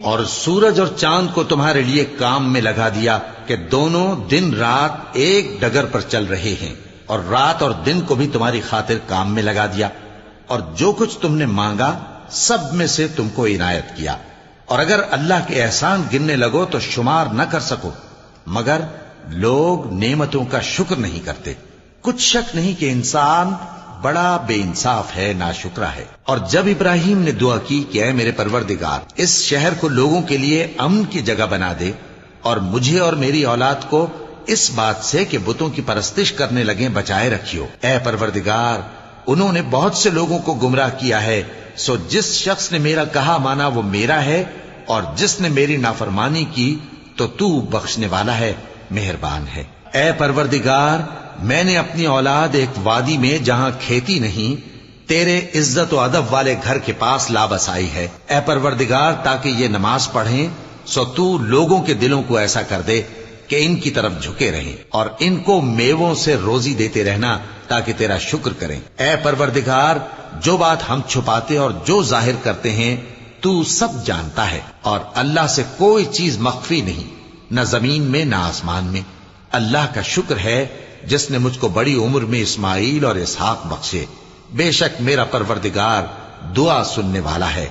اور سورج اور چاند کو تمہارے لیے کام میں لگا دیا کہ دونوں دن رات ایک ڈگر پر چل رہے ہیں، اور رات اور دن کو بھی تمہاری خاطر کام میں لگا دیا، اور جو کچھ تم نے مانگا سب میں سے تم کو عنایت کیا، اور اگر اللہ کے احسان گننے لگو تو شمار نہ کر سکو، مگر لوگ نعمتوں کا شکر نہیں کرتے۔ کچھ شک نہیں کہ انسان بڑا بے انصاف ہے، ناشکرا ہے۔ اور جب ابراہیم نے دعا کی کہ اے میرے پروردگار، اس شہر کو لوگوں کے لیے امن کی جگہ بنا دے، اور مجھے اور میری اولاد کو اس بات سے کہ بتوں کی پرستش کرنے لگیں بچائے رکھیو۔ اے پروردگار، انہوں نے بہت سے لوگوں کو گمراہ کیا ہے، سو جس شخص نے میرا کہا مانا وہ میرا ہے، اور جس نے میری نافرمانی کی تو تو بخشنے والا ہے، مہربان ہے۔ اے پروردگار، میں نے اپنی اولاد ایک وادی میں جہاں کھیتی نہیں، تیرے عزت و ادب والے گھر کے پاس لا بسائی ہے۔ اے پروردگار، تاکہ یہ نماز پڑھیں، سو تو لوگوں کے دلوں کو ایسا کر دے کہ ان کی طرف جھکے رہیں، اور ان کو میووں سے روزی دیتے رہنا تاکہ تیرا شکر کریں۔ اے پروردگار، جو بات ہم چھپاتے اور جو ظاہر کرتے ہیں تو سب جانتا ہے، اور اللہ سے کوئی چیز مخفی نہیں، نہ زمین میں نہ آسمان میں۔ اللہ کا شکر ہے جس نے مجھ کو بڑی عمر میں اسماعیل اور اسحاق بخشے۔ بے شک میرا پروردگار دعا سننے والا ہے۔